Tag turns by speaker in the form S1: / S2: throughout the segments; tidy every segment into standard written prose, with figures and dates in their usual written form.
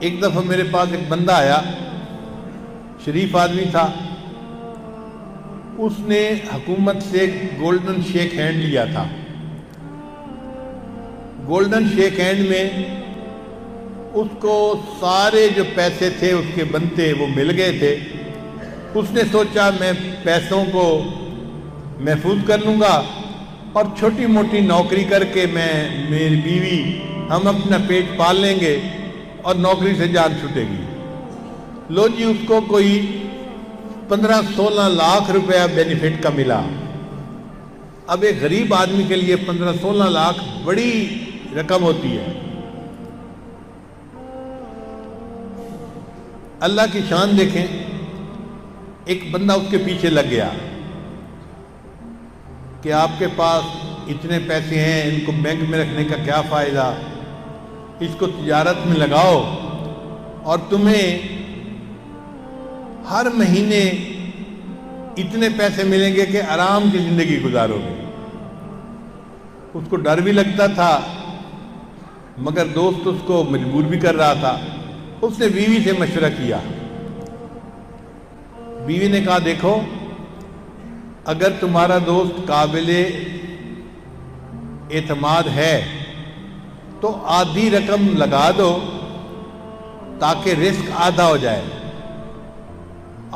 S1: ایک دفعہ میرے پاس ایک بندہ آیا، شریف آدمی تھا، اس نے حکومت سے گولڈن شیک ہینڈ لیا تھا۔ گولڈن شیک ہینڈ میں اس کو سارے جو پیسے تھے اس کے بنتے وہ مل گئے تھے۔ اس نے سوچا میں پیسوں کو محفوظ کر لوں گا اور چھوٹی موٹی نوکری کر کے میں، میری بیوی، ہم اپنا پیٹ پال لیں گے اور نوکری سے جان چھوٹے گی۔ لو جی، اس کو کوئی 15-16 لاکھ روپیہ بینیفٹ کا ملا۔ اب ایک غریب آدمی کے لیے 15-16 لاکھ بڑی رقم ہوتی ہے۔ اللہ کی شان دیکھیں، ایک بندہ اس کے پیچھے لگ گیا کہ آپ کے پاس اتنے پیسے ہیں، ان کو بینک میں رکھنے کا کیا فائدہ، اس کو تجارت میں لگاؤ اور تمہیں ہر مہینے اتنے پیسے ملیں گے کہ آرام کی زندگی گزارو گے۔ اس کو ڈر بھی لگتا تھا مگر دوست اس کو مجبور بھی کر رہا تھا۔ اس نے بیوی سے مشورہ کیا۔ بیوی نے کہا دیکھو، اگر تمہارا دوست قابل اعتماد ہے تو آدھی رقم لگا دو تاکہ رسک آدھا ہو جائے۔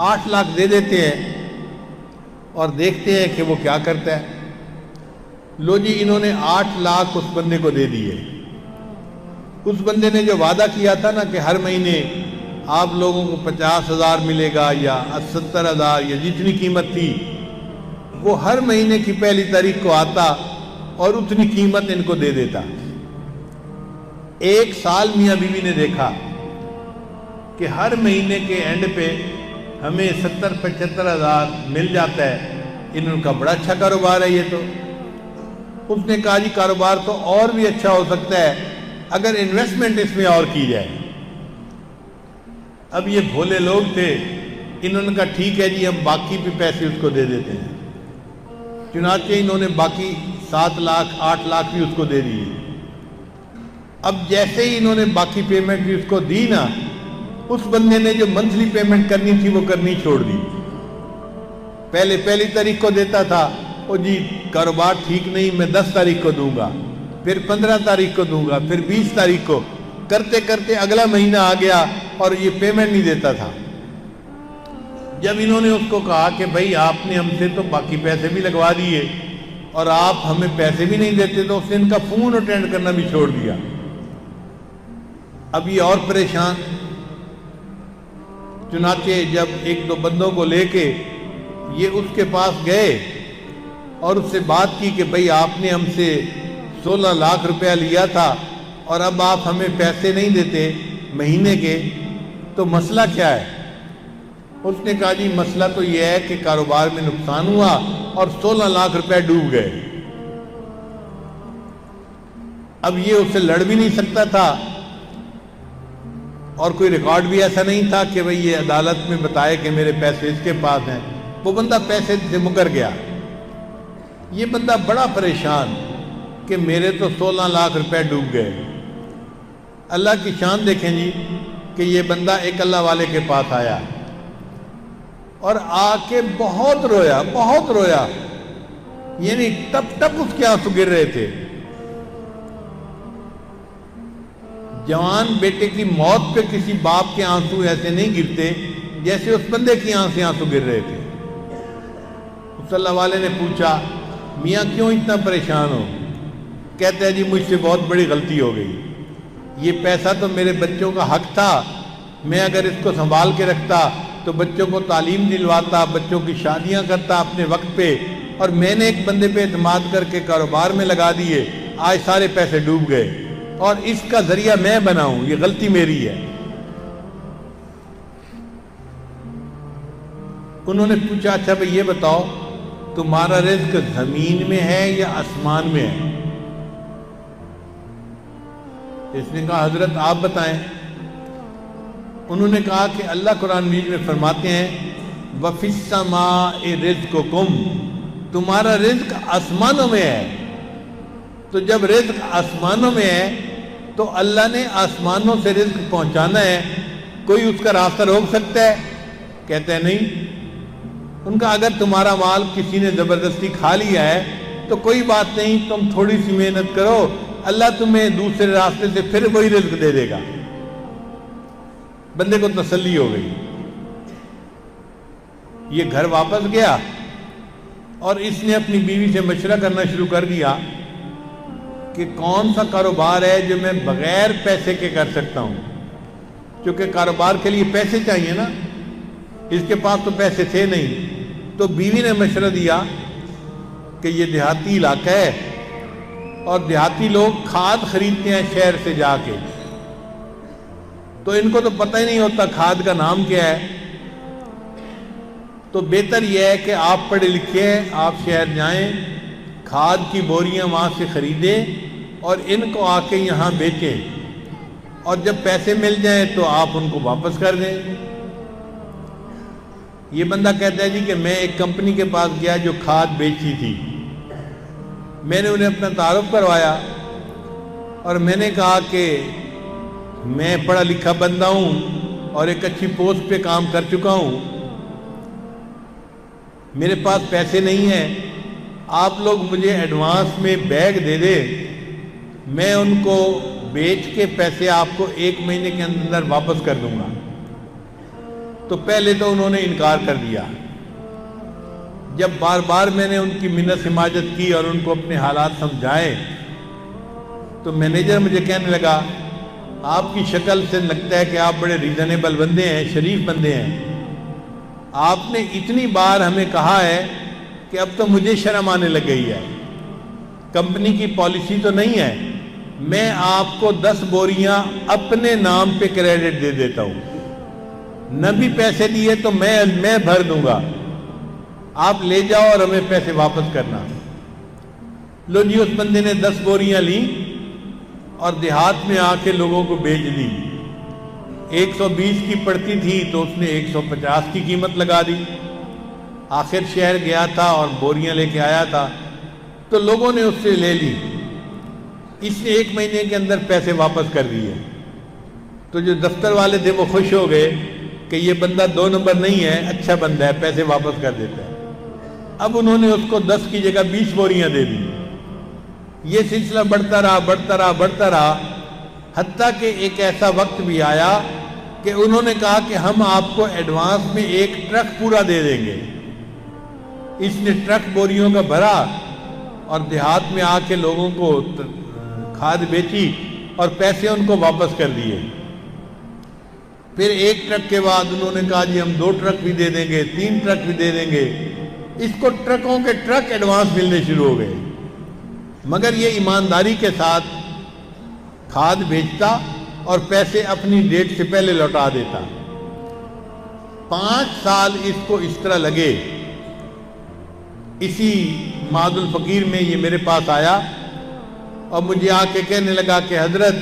S1: 8 لاکھ دے دیتے ہیں اور دیکھتے ہیں کہ وہ کیا کرتا ہے۔ لو جی، انہوں نے 8 لاکھ اس بندے کو دے دیے۔ اس بندے نے جو وعدہ کیا تھا نا کہ ہر مہینے آپ لوگوں کو 50,000 ملے گا یا 70,000 یا جتنی قیمت تھی، وہ ہر مہینے کی پہلی تاریخ کو آتا اور اتنی قیمت ان کو دے دیتا۔ 1 سال میاں بیوی نے دیکھا کہ ہر مہینے کے اینڈ پہ ہمیں 70-75,000 مل جاتا ہے۔ ان کا بڑا اچھا کاروبار ہے یہ تو۔ اس نے کہا جی کاروبار تو اور بھی اچھا ہو سکتا ہے اگر انویسٹمنٹ اس میں اور کی جائے۔ اب یہ بھولے لوگ تھے، انہوں نے کہا ٹھیک ہے جی، ہم باقی بھی پیسے اس کو دے دیتے ہیں۔ چنانچہ انہوں نے باقی 7 لاکھ 8 لاکھ بھی اس کو دے دیے۔ اب جیسے ہی انہوں نے باقی پیمنٹ بھی اس کو دی نا، اس بندے نے جو منتھلی پیمنٹ کرنی تھی وہ کرنی چھوڑ دی۔ پہلے پہلی تاریخ کو دیتا تھا، او جی کاروبار ٹھیک نہیں، میں 10 تاریخ کو دوں گا، پھر 15 تاریخ کو دوں گا، پھر 20 تاریخ کو، کرتے کرتے اگلا مہینہ آ گیا اور یہ پیمنٹ نہیں دیتا تھا۔ جب انہوں نے اس کو کہا کہ بھائی آپ نے ہم سے تو باقی پیسے بھی لگوا دیے اور آپ ہمیں پیسے بھی نہیں دیتے، تو اس نے ان کا فون اٹینڈ کرنا بھی چھوڑ دیا۔ اب یہ اور پریشان۔ چنانچہ جب 1-2 بندوں کو لے کے یہ اس کے پاس گئے اور اس سے بات کی کہ بھئی آپ نے ہم سے 16 لاکھ روپیہ لیا تھا اور اب آپ ہمیں پیسے نہیں دیتے مہینے کے، تو مسئلہ کیا ہے؟ اس نے کہا جی مسئلہ تو یہ ہے کہ کاروبار میں نقصان ہوا اور 16 لاکھ روپے ڈوب گئے۔ اب یہ اس سے لڑ بھی نہیں سکتا تھا اور کوئی ریکارڈ بھی ایسا نہیں تھا کہ بھئی یہ عدالت میں بتائے کہ میرے پیسے اس کے پاس ہیں۔ وہ بندہ پیسے سے مکر گیا۔ یہ بندہ بڑا پریشان کہ میرے تو 16 لاکھ روپے ڈوب گئے۔ اللہ کی شان دیکھیں جی کہ یہ بندہ ایک اللہ والے کے پاس آیا اور آ کے بہت رویا، یعنی ٹپ ٹپ اس کے آنسو گر رہے تھے۔ جوان بیٹے کی موت پہ کسی باپ کے آنسو ایسے نہیں گرتے جیسے اس بندے کی آنکھ سے آنسو گر رہے تھے۔ اس اللہ والے نے پوچھا میاں کیوں اتنا پریشان ہو؟ کہتے ہیں جی مجھ سے بہت بڑی غلطی ہو گئی، یہ پیسہ تو میرے بچوں کا حق تھا، میں اگر اس کو سنبھال کے رکھتا تو بچوں کو تعلیم دلواتا، بچوں کی شادیاں کرتا اپنے وقت پہ، اور میں نے ایک بندے پہ اعتماد کر کے کاروبار میں لگا دیے، آج سارے پیسے ڈوب گئے اور اس کا ذریعہ میں بناؤں، یہ غلطی میری ہے۔ انہوں نے پوچھا اچھا بھئی یہ بتاؤ تمہارا رزق زمین میں ہے یا آسمان میں ہے؟ اس نے کہا حضرت آپ بتائیں۔ انہوں نے کہا کہ اللہ قرآن مجید میں فرماتے ہیں وَفِي السَّمَاءِ رِزْقُكُمْ، تمہارا رزق آسمانوں میں ہے۔ تو جب رزق آسمانوں میں ہے تو اللہ نے آسمانوں سے رزق پہنچانا ہے، کوئی اس کا راستہ روک سکتا ہے؟ کہتے ہیں نہیں۔ ان کا اگر تمہارا مال کسی نے زبردستی کھا لیا ہے تو کوئی بات نہیں، تم تھوڑی سی محنت کرو، اللہ تمہیں دوسرے راستے سے پھر وہی رزق دے دے گا۔ بندے کو تسلی ہو گئی، یہ گھر واپس گیا اور اس نے اپنی بیوی سے مشورہ کرنا شروع کر دیا کہ کون سا کاروبار ہے جو میں بغیر پیسے کے کر سکتا ہوں، کیونکہ کاروبار کے لیے پیسے چاہیے نا، اس کے پاس تو پیسے تھے نہیں۔ تو بیوی نے مشورہ دیا کہ یہ دیہاتی علاقہ ہے اور دیہاتی لوگ کھاد خریدتے ہیں شہر سے جا کے، تو ان کو تو پتہ ہی نہیں ہوتا کھاد کا نام کیا ہے، تو بہتر یہ ہے کہ آپ پڑھے لکھے ہیں، آپ شہر جائیں، کھاد کی بوریاں وہاں سے خریدیں اور ان کو آ کے یہاں بیچیں، اور جب پیسے مل جائیں تو آپ ان کو واپس کر دیں۔ یہ بندہ کہتا ہے جی کہ میں ایک کمپنی کے پاس گیا جو کھاد بیچی تھی، میں نے انہیں اپنا تعارف کروایا اور میں نے کہا کہ میں پڑھا لکھا بندہ ہوں اور ایک اچھی پوسٹ پہ کام کر چکا ہوں، میرے پاس پیسے نہیں ہیں، آپ لوگ مجھے ایڈوانس میں بیگ دے دیں، میں ان کو بیچ کے پیسے آپ کو 1 مہینے کے اندر واپس کر دوں گا۔ تو پہلے تو انہوں نے انکار کر دیا، جب بار بار میں نے ان کی منت سماجت کی اور ان کو اپنے حالات سمجھائے تو مینیجر مجھے کہنے لگا آپ کی شکل سے لگتا ہے کہ آپ بڑے ریزنیبل بندے ہیں، شریف بندے ہیں، آپ نے اتنی بار ہمیں کہا ہے کہ اب تو مجھے شرم آنے لگ گئی ہے، کمپنی کی پالیسی تو نہیں ہے، میں آپ کو 10 بوریاں اپنے نام پہ کریڈٹ دے دیتا ہوں، نہ بھی پیسے دیے تو میں بھر دوں گا، آپ لے جاؤ اور ہمیں پیسے واپس کرنا۔ لو جی، اس بندے نے 10 بوریاں لیں اور دیہات میں آ کے لوگوں کو بیچ دی، 120 کی پڑتی تھی تو اس نے 150 کی قیمت لگا دی۔ آخر شہر گیا تھا اور بوریاں لے کے آیا تھا تو لوگوں نے اس سے لے لی، اس نے 1 مہینے کے اندر پیسے واپس کر دیے۔ تو جو دفتر والے تھے وہ خوش ہو گئے کہ یہ بندہ 2 نمبر نہیں ہے، اچھا بندہ ہے، پیسے واپس کر دیتا ہے۔ اب انہوں نے اس کو 10 کی جگہ 20 بوریاں دے دی۔ یہ سلسلہ بڑھتا رہا، حتیٰ کہ ایک ایسا وقت بھی آیا کہ انہوں نے کہا کہ ہم آپ کو ایڈوانس میں 1 ٹرک پورا دے دیں گے۔ اس نے ٹرک بوریوں کا بھرا اور دیہات میں آ کے لوگوں کو کھاد بیچی اور پیسے ان کو واپس کر دیے۔ پھر 1 ٹرک کے بعد انہوں نے کہا جی ہم 2 ٹرک بھی دے دیں گے، 3 ٹرک بھی دے دیں گے، اس کو ٹرکوں کے ٹرک ایڈوانس ملنے شروع ہو گئے، مگر یہ ایمانداری کے ساتھ کھاد بیچتا اور پیسے اپنی ڈیٹ سے پہلے لوٹا دیتا۔ 5 سال اس کو اس طرح لگے۔ اسی معاد الفقیر میں یہ میرے پاس آیا اور مجھے آ کے کہنے لگا کہ حضرت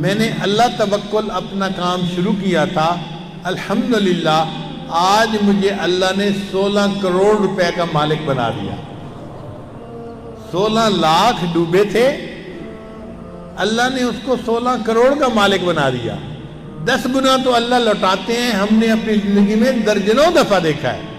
S1: میں نے اللہ توکل اپنا کام شروع کیا تھا، الحمدللہ آج مجھے اللہ نے 16 کروڑ روپے کا مالک بنا دیا۔ 16 لاکھ ڈوبے تھے، اللہ نے اس کو 16 کروڑ کا مالک بنا دیا۔ 10 گنا تو اللہ لوٹاتے ہیں، ہم نے اپنی زندگی میں درجنوں دفعہ دیکھا ہے۔